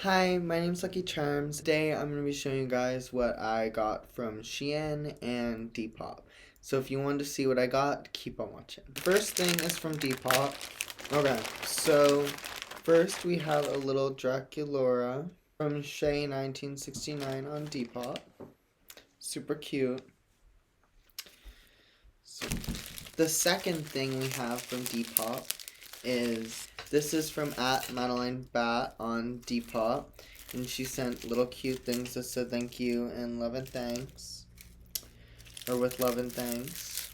Hi, my name's Lucky Charms. Today I'm going to be showing you guys what I got from Shein and Depop. So if you want to see what I got, keep on watching. First thing is from Depop. Okay, so first we have a little Draculaura from Shein 1969 on Depop. Super cute. So the second thing we have from Depop is this is from at Madeline Bat on Depop, and she sent little cute things that said thank you and love and thanks, or with love and thanks.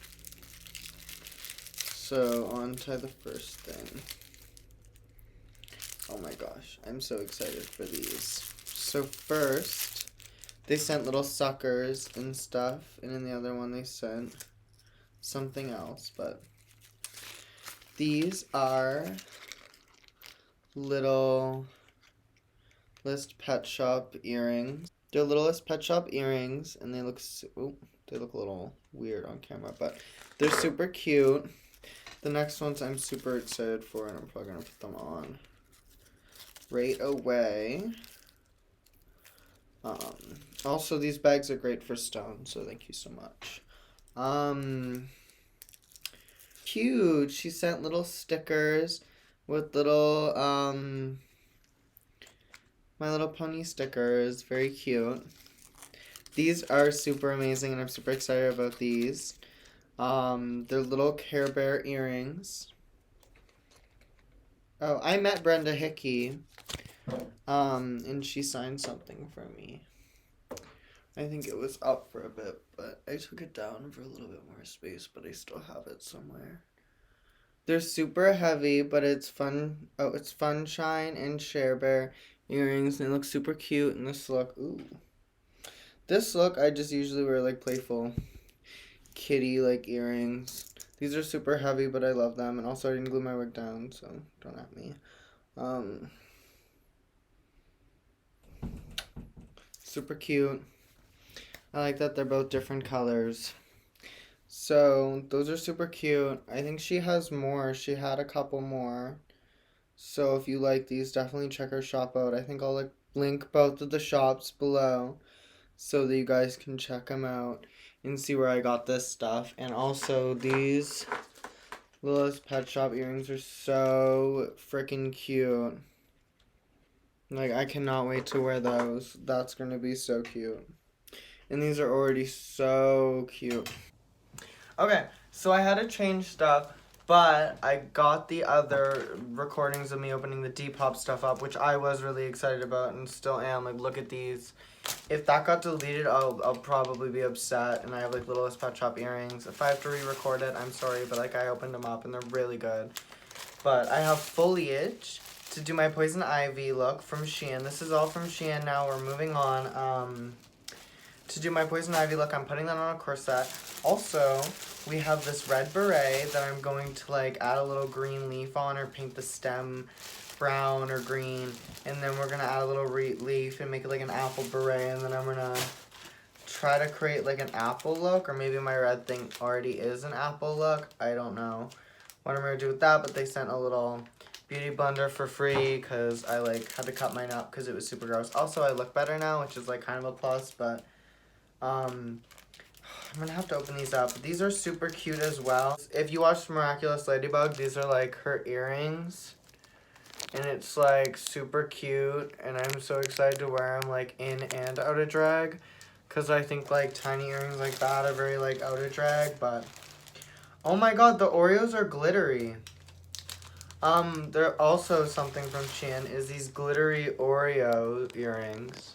So on to the first thing. Oh my gosh, I'm so excited for these. So first, they sent little suckers and stuff, and in the other one they sent something else, but these are little List Pet Shop earrings. They're Littlest Pet Shop earrings, and they look they look a little weird on camera, but they're super cute. The next ones I'm super excited for, and I'm probably gonna put them on right away. Also, these bags are great for stone, so thank you so much. Cute. She sent little stickers with little My Little Pony stickers. Very cute. These are super amazing, and I'm super excited about these. They're little Care Bear earrings. Oh, I met Brenda Hickey, and she signed something for me. I think it was up for a bit, but I took it down for a little bit more space, but I still have it somewhere. They're super heavy, but it's fun. Oh, it's Funshine and Share Bear earrings, and they look super cute in this look. Ooh. This look, I just usually wear like playful kitty like earrings. These are super heavy, but I love them. And also I didn't glue my wig down, so don't at me. Super cute. I like that they're both different colors. So those are super cute. I think she has more. She had a couple more. So if you like these, definitely check her shop out. I think I'll link both of the shops below so that you guys can check them out and see where I got this stuff. And also these Littlest Pet Shop earrings are so freaking cute. Like, I cannot wait to wear those. That's gonna be so cute. And these are already so cute. Okay, so I had to change stuff, but I got the other recordings of me opening the Depop stuff up, which I was really excited about and still am. Like, look at these. If that got deleted, I'll probably be upset. And I have like Littlest Pet Shop earrings. If I have to re-record it, I'm sorry, but like I opened them up and they're really good. But I have foliage to do my Poison Ivy look from Shein. This is all from Shein now. We're moving on. To do my Poison Ivy look, I'm putting that on a corset. Also, we have this red beret that I'm going to like add a little green leaf on or paint the stem brown or green. And then we're going to add a little leaf and make it like an apple beret. And then I'm going to try to create like an apple look, or maybe my red thing already is an apple look. I don't know what I'm going to do with that, but they sent a little beauty blender for free because I like had to cut mine up because it was super gross. Also, I look better now, which is like kind of a plus, but I'm gonna have to open these up. These are super cute as well. If you watched Miraculous Ladybug, these are like her earrings. And it's like super cute. And I'm so excited to wear them like in and out of drag. Because I think like tiny earrings like that are very like out of drag. But oh my god, the Oreos are glittery. They're also something from Shein is these glittery Oreo earrings.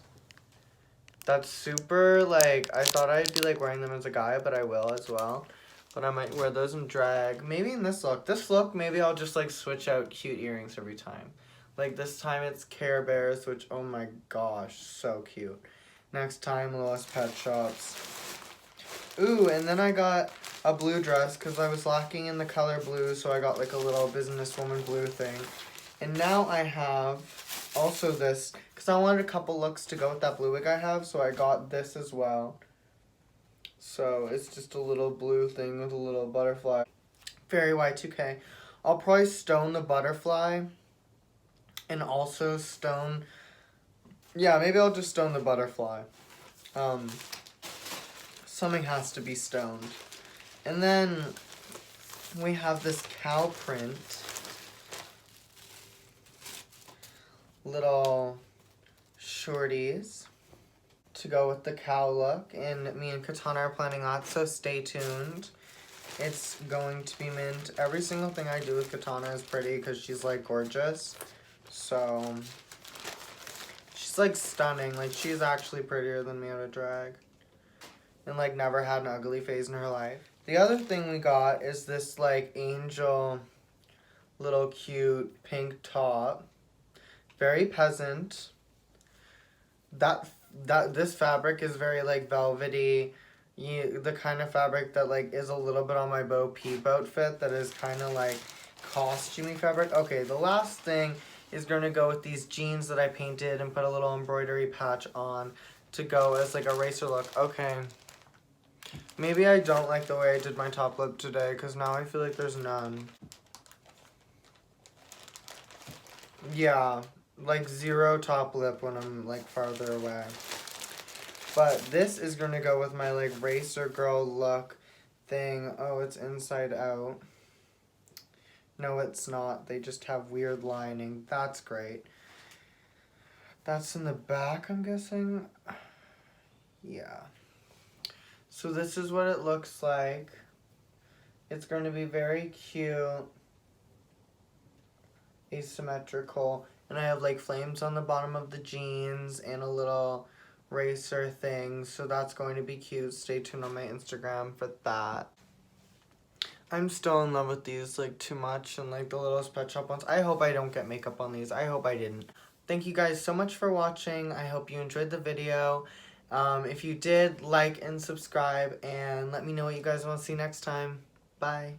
That's super, like, I thought I'd be, like, wearing them as a guy, but I will as well. But I might wear those in drag. Maybe in this look. This look, maybe I'll just, like, switch out cute earrings every time. Like, this time it's Care Bears, which, oh my gosh, so cute. Next time, Littlest Pet Shops. Ooh, and then I got a blue dress, because I was lacking in the color blue, so I got, like, a little businesswoman blue thing. And now I have also this, because I wanted a couple looks to go with that blue wig I have, so I got this as well. So it's just a little blue thing with a little butterfly. Very Y2K. I'll probably stone the butterfly and also stone Yeah, maybe I'll just stone the butterfly. Something has to be stoned. And then we have this cow print. Little shorties to go with the cow look. And me and Katana are planning that, so stay tuned. It's going to be mint. Every single thing I do with Katana is pretty because she's like gorgeous. So she's like stunning. Like she's actually prettier than me out of drag. And like never had an ugly phase in her life. The other thing we got is this like angel little cute pink top. Very peasant. This fabric is very like velvety. The kind of fabric that like is a little bit on my Bo Peep outfit that is kind of like costumey fabric. Okay, the last thing is going to go with these jeans that I painted and put a little embroidery patch on to go as like a racer look. Okay. Maybe I don't like the way I did my top lip today because now I feel like there's none. Yeah, like zero top lip when I'm like farther away. But this is going to go with my like racer girl look thing. Oh, it's inside out. No, it's not. They just have weird lining. That's great. That's in the back, I'm guessing. Yeah. So this is what it looks like. It's going to be very cute. Asymmetrical. And I have like flames on the bottom of the jeans and a little racer thing. So that's going to be cute. Stay tuned on my Instagram for that. I'm still in love with these like too much and like the little Pet Shop ones. I hope I don't get makeup on these. I hope I didn't. Thank you guys so much for watching. I hope you enjoyed the video. If you did, like and subscribe and let me know what you guys want to see next time. Bye.